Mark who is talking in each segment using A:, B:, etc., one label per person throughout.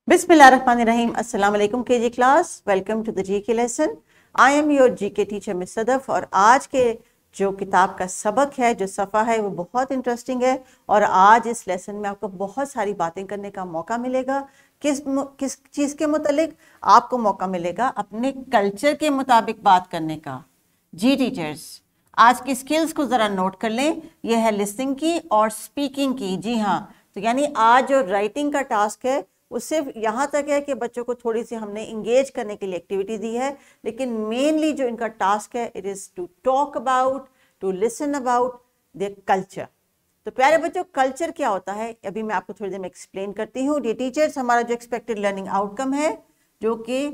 A: बिस्मिल्लाहिर्रहमानिर्रहीम। अस्सलाम वालेकुम KG class, welcome to the GK lesson. I am your GK teacher miss Sadaf. और आज के जो किताब का सबक है, जो सफ़ा है, वो बहुत इंटरेस्टिंग है। और आज इस लेसन में आपको बहुत सारी बातें करने का मौका मिलेगा। किस किस चीज़ के मुतालिक आपको मौका मिलेगा? अपने कल्चर के मुताबिक बात करने का। जी टीचर्स, आज की स्किल्स को ज़रा नोट कर लें। यह है लिसनिंग की और स्पीकिंग की। जी हाँ, तो यानी आज जो राइटिंग का टास्क है वो सिर्फ यहाँ तक है कि बच्चों को थोड़ी सी हमने इंगेज करने के लिए एक्टिविटी दी है, लेकिन मेनली जो इनका टास्क है it is to talk about, to listen about the culture. तो प्यारे बच्चों, कल्चर क्या होता है अभी मैं आपको थोड़ी देर में एक्सप्लेन करती हूँ। ये टीचर्स, हमारा जो एक्सपेक्टेड लर्निंग आउटकम है, जो कि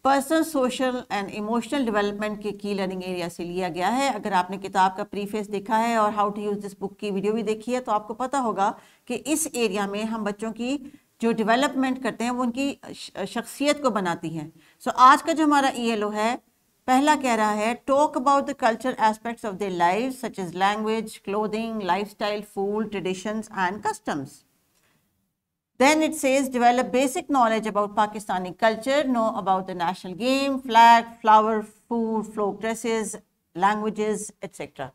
A: personal, social and emotional development के की लर्निंग एरिया से लिया गया है। अगर आपने किताब का प्रीफेस देखा है और how to use this book की वीडियो भी देखी है तो आपको पता होगा कि इस एरिया में हम बच्चों की जो डेवलपमेंट करते हैं वो उनकी शख्सियत को बनाती हैं। सो आज का जो हमारा ELO है, पहला कह रहा है talk about the culture aspects of their life such as language, clothing, lifestyle, food, traditions and customs. Then it says develop basic knowledge about Pakistani culture, know about the national game, flag, flower, food, folk dresses, languages, etc.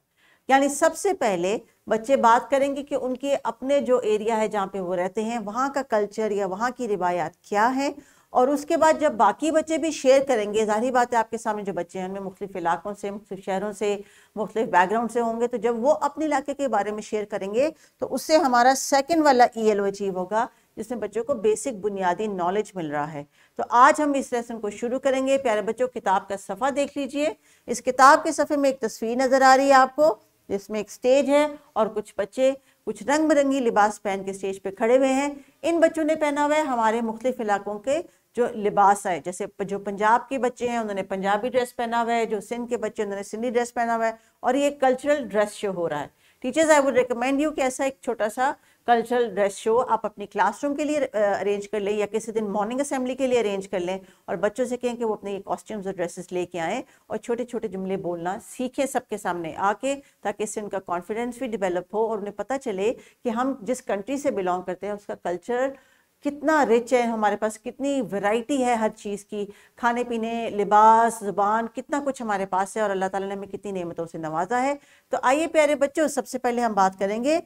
A: यानी सबसे पहले बच्चे बात करेंगे कि उनके अपने जो एरिया है जहाँ पे वो रहते हैं वहाँ का कल्चर या वहाँ की रिवायात क्या है। और उसके बाद जब बाकी बच्चे भी शेयर करेंगे, जाहिर बात है आपके सामने जो बच्चे हैं उनमें मुख्तलिफ इलाकों से, मुख्तलिफ शहरों से, मुख्तलिफ बैकग्राउंड से होंगे, तो जब वो अपने इलाके के बारे में शेयर करेंगे तो उससे हमारा सेकेंड वाला ELO अचीव होगा, जिसमें बच्चों को बेसिक बुनियादी नॉलेज मिल रहा है। तो आज हम इस लेसन को शुरू करेंगे। प्यारे बच्चों, किताब का सफ़ा देख लीजिए। इस किताब के सफ़े में एक तस्वीर नज़र आ रही है आपको, जिसमें एक स्टेज है और कुछ बच्चे कुछ रंग बिरंगी लिबास पहन के स्टेज पे खड़े हुए हैं। इन बच्चों ने पहना हुआ है हमारे मुख्तलिफ इलाकों के जो लिबास है। जैसे जो पंजाब के बच्चे हैं उन्होंने पंजाबी ड्रेस पहना हुआ है, जो सिंध के बच्चे उन्होंने सिंधी ड्रेस पहना हुआ है, और ये कल्चरल ड्रेस शो हो रहा है। Teachers, I would recommend you कि ऐसा एक छोटा सा कल्चरल ड्रेस शो आप अपनी क्लासरूम के लिए अरेंज कर लें या किसी दिन मॉर्निंग असेंबली के लिए अरेंज कर लें, और बच्चों से कहें कि वो अपने कॉस्ट्यूम्स और ड्रेसेस लेके आएँ और छोटे छोटे जुमले बोलना सीखें सबके सामने आके, ताकि इससे उनका कॉन्फिडेंस भी डेवलप हो और उन्हें पता चले कि हम जिस कंट्री से बिलोंग करते हैं उसका कल्चर कितना रिच है, हमारे पास कितनी वैरायटी है हर चीज़ की, खाने पीने, लिबास, ज़ुबान, कितना कुछ हमारे पास है और अल्लाह ताला ने हमें कितनी नेमतों से नवाजा है। तो आइए प्यारे बच्चों, सबसे पहले हम बात करेंगे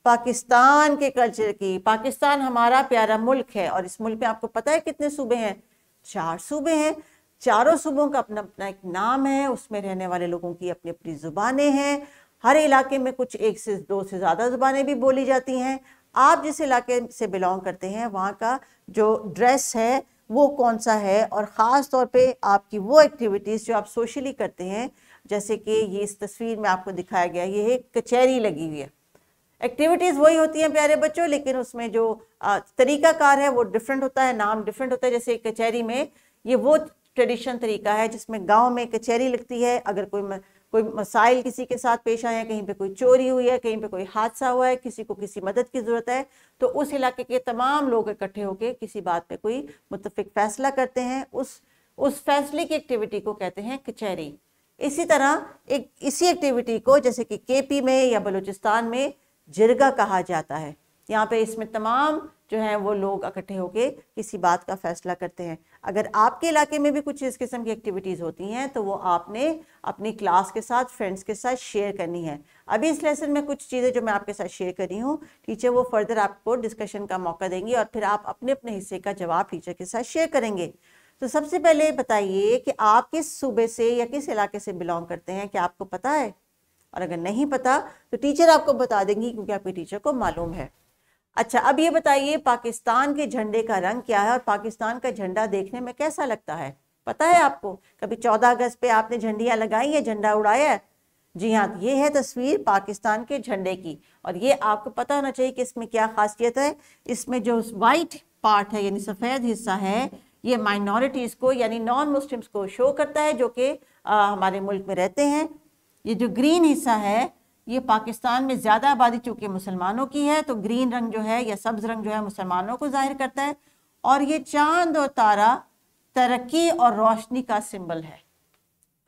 A: पाकिस्तान के कल्चर की। पाकिस्तान हमारा प्यारा मुल्क है और इस मुल्क में आपको पता है कितने सूबे हैं? 4 सूबे हैं। चारों सूबों का अपना अपना एक नाम है, उसमें रहने वाले लोगों की अपनी अपनी ज़ुबानें हैं। हर इलाके में कुछ 1 से 2 से ज़्यादा ज़ुबानें भी बोली जाती हैं। आप जिस इलाके से बिलोंग करते हैं वहाँ का जो ड्रेस है वो कौन सा है, और ख़ास तौर पे आपकी वो एक्टिविटीज़ जो आप सोशली करते हैं, जैसे कि ये इस तस्वीर में आपको दिखाया गया, ये एक कचहरी लगी हुई है। एक्टिविटीज़ वही होती हैं प्यारे बच्चों, लेकिन उसमें जो तरीकाकार है वो डिफरेंट होता है, नाम डिफरेंट होता है। जैसे कचहरी में ये वो ट्रेडिशन तरीका है जिसमें गांव में कचहरी लगती है। अगर कोई मसाइल किसी के साथ पेश आए हैं, कहीं पे कोई चोरी हुई है, कहीं पे कोई हादसा हुआ है, किसी को किसी मदद की ज़रूरत है, तो उस इलाके के तमाम लोग इकट्ठे होकर किसी बात पे कोई मुत्तफिक फैसला करते हैं। उस फैसले की एक्टिविटी को कहते हैं कचहरी। इसी तरह इसी एक्टिविटी को जैसे कि KP में या बलूचिस्तान में जिरगा कहा जाता है। यहाँ पे इसमें तमाम जो हैं वो लोग इकट्ठे होके किसी बात का फैसला करते हैं। अगर आपके इलाके में भी कुछ इस किस्म की एक्टिविटीज़ होती हैं तो वो आपने अपनी क्लास के साथ, फ्रेंड्स के साथ शेयर करनी है। अभी इस लेसन में कुछ चीज़ें जो मैं आपके साथ शेयर कर रही हूँ, टीचर वो फर्दर आपको डिस्कशन का मौका देंगी और फिर आप अपने अपने हिस्से का जवाब टीचर के साथ शेयर करेंगे। तो सबसे पहले बताइए कि आप किस सूबे से या किस इलाके से बिलोंग करते हैं, क्या आपको पता है? और अगर नहीं पता तो टीचर आपको बता देंगी क्योंकि आपके टीचर को मालूम है। अच्छा, अब ये बताइए पाकिस्तान के झंडे का रंग क्या है और पाकिस्तान का झंडा देखने में कैसा लगता है? पता है आपको? कभी 14 अगस्त पे आपने झंडियाँ लगाई है, झंडा उड़ाया है? जी हाँ, ये है तस्वीर पाकिस्तान के झंडे की। और ये आपको पता होना चाहिए कि इसमें क्या खासियत है। इसमें जो वाइट पार्ट है यानी सफ़ेद हिस्सा है, ये माइनॉरिटीज़ को यानी नॉन मुस्लिम्स को शो करता है जो कि हमारे मुल्क में रहते हैं। ये जो ग्रीन हिस्सा है ये पाकिस्तान में ज़्यादा आबादी चूँकि मुसलमानों की है, तो ग्रीन रंग जो है या सब्ज़ रंग जो है मुसलमानों को जाहिर करता है। और ये चांद और तारा तरक्की और रोशनी का सिंबल है।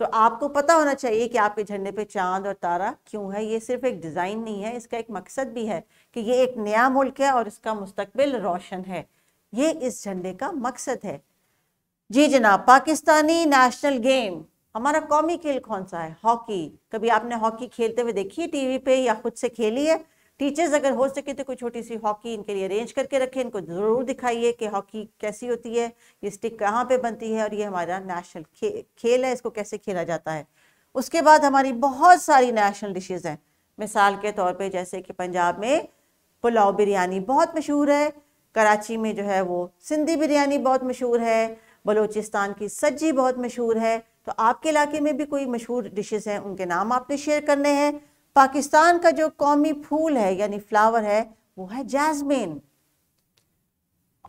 A: तो आपको पता होना चाहिए कि आपके झंडे पे चांद और तारा क्यों है। ये सिर्फ एक डिज़ाइन नहीं है, इसका एक मकसद भी है कि ये एक नया मुल्क है और इसका मुस्तकबिल रोशन है। ये इस झंडे का मकसद है। जी जनाब, पाकिस्तानी नेशनल गेम, हमारा कौमी खेल कौन सा है? हॉकी। कभी आपने हॉकी खेलते हुए देखी है टीवी पे या खुद से खेली है? टीचर्स अगर हो सके तो कोई छोटी सी हॉकी इनके लिए अरेंज करके रखें, इनको ज़रूर दिखाइए कि हॉकी कैसी होती है, ये स्टिक कहाँ पे बनती है और ये हमारा नेशनल खेल है, इसको कैसे खेला जाता है। उसके बाद हमारी बहुत सारी नेशनल डिशेज़ हैं। मिसाल के तौर पे जैसे कि पंजाब में पुलाव बिरयानी बहुत मशहूर है, कराची में जो है वो सिंधी बिरयानी बहुत मशहूर है, बलूचिस्तान की सज्जी बहुत मशहूर है। तो आपके इलाके में भी कोई मशहूर डिशेस हैं, उनके नाम आपने शेयर करने हैं। पाकिस्तान का जो कौमी फूल है यानी फ्लावर है वो है जैस्मिन।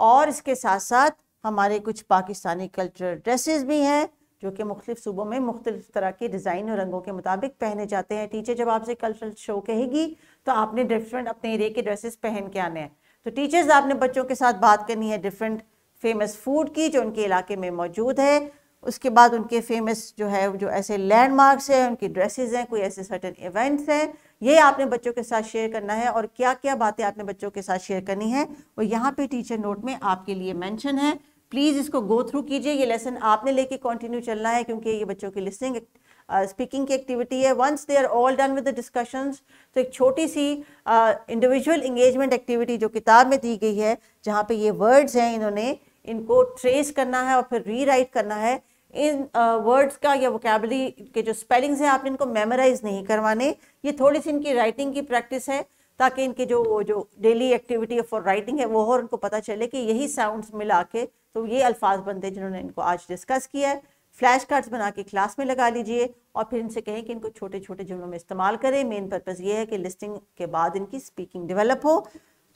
A: और इसके साथ साथ हमारे कुछ पाकिस्तानी कल्चरल ड्रेसेस भी हैं जो कि मुख्तलिफ सूबों में मुख्तलिफ तरह के डिज़ाइन और रंगों के मुताबिक पहने जाते हैं। टीचर जब आपसे कल्चरल शो कहेगी तो आपने डिफरेंट अपने एरिया के ड्रेसेस पहन के आने हैं। तो टीचर्स आपने बच्चों के साथ बात करनी है डिफरेंट फेमस फूड की जो उनके इलाके में मौजूद है। उसके बाद उनके फेमस जो है जो ऐसे लैंडमार्क्स हैं, उनकी ड्रेसेस हैं, कोई ऐसे सर्टेन इवेंट्स हैं, ये आपने बच्चों के साथ शेयर करना है। और क्या क्या बातें आपने बच्चों के साथ शेयर करनी है वो यहाँ पे टीचर नोट में आपके लिए मेंशन है। प्लीज़ इसको गो थ्रू कीजिए। ये लेसन आपने लेके कंटिन्यू चलना है क्योंकि ये बच्चों की लिसनिंग स्पीकिंग की एक्टिविटी है। Once they are all done with the discussions तो एक छोटी सी इंडिविजुअल इंगेजमेंट एक्टिविटी जो किताब में दी गई है, जहाँ पे ये वर्ड्स हैं, इन्होंने इनको ट्रेस करना है और फिर रीराइट करना है। इन वर्ड्स का या वोकैबुलरी के जो स्पेलिंग्स हैं आपने इनको मेमोराइज नहीं करवाने, ये थोड़ी सी इनकी राइटिंग की प्रैक्टिस है ताकि इनकी जो डेली एक्टिविटी फॉर राइटिंग है वो और उनको पता चले कि यही साउंड्स मिला के तो ये अल्फाज बनते हैं जिन्होंने इनको आज डिस्कस किया है। फ्लैश कार्ड्स बना के क्लास में लगा लीजिए और फिर इनसे कहें कि इनको छोटे छोटे जुमलों में इस्तेमाल करें। मेन पर्पज़ ये है कि लिस्टिंग के बाद इनकी स्पीकिंग डेवलप हो।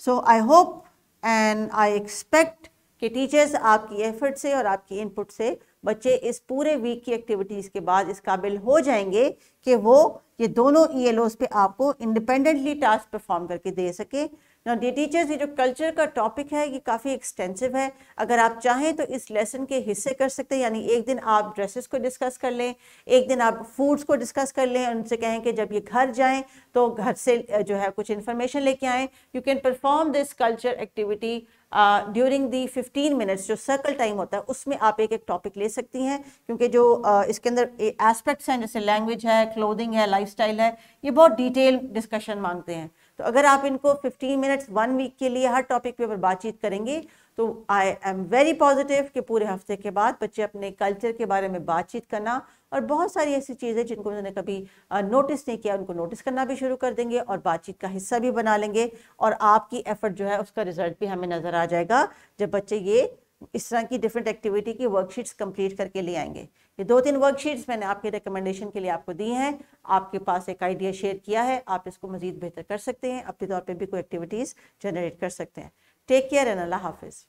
A: So I hope and I expect कि टीचर्स आपकी एफर्ट से और आपकी इनपुट से बच्चे इस पूरे वीक की एक्टिविटीज़ के बाद इस काबिल हो जाएंगे कि वो ये दोनों ELOs पे आपको इंडिपेंडेंटली टास्क परफॉर्म करके दे सके। ना डी टीचर्स, ये जो कल्चर का टॉपिक है ये काफ़ी एक्सटेंसिव है। अगर आप चाहें तो इस लेसन के हिस्से कर सकते हैं, यानी एक दिन आप ड्रेसेस को डिस्कस कर लें, एक दिन आप फूड्स को डिस्कस कर लें, उनसे कहें कि जब ये घर जाएं तो घर से जो है कुछ इन्फॉर्मेशन लेके आएँ। You can perform this culture activity during the 15 minutes जो सर्कल टाइम होता है उसमें आप एक एक टॉपिक ले सकती हैं, क्योंकि जो इसके अंदर एस्पेक्ट्स हैं जैसे लैंग्वेज है, क्लोथिंग है, लाइफस्टाइल है, ये बहुत डिटेल डिस्कशन मांगते हैं। तो अगर आप इनको 15 मिनट्स 1 वीक के लिए हर टॉपिक पे बातचीत करेंगे तो आई एम वेरी पॉजिटिव कि पूरे हफ्ते के बाद बच्चे अपने कल्चर के बारे में बातचीत करना और बहुत सारी ऐसी चीज़ें जिनको उन्होंने कभी नोटिस नहीं किया उनको नोटिस करना भी शुरू कर देंगे और बातचीत का हिस्सा भी बना लेंगे। और आपकी एफर्ट जो है उसका रिजल्ट भी हमें नज़र आ जाएगा जब बच्चे ये इस तरह की डिफरेंट एक्टिविटी की वर्कशीट्स कंप्लीट करके ले आएंगे। ये 2-3 वर्कशीट्स मैंने आपके रिकमेंडेशन के लिए आपको दी हैं। आपके पास एक आइडिया शेयर किया है, आप इसको मजीद बेहतर कर सकते हैं, अपने तौर पे भी कोई एक्टिविटीज़ जनरेट कर सकते हैं। टेक केयर एंड अल्लाह हाफिज़।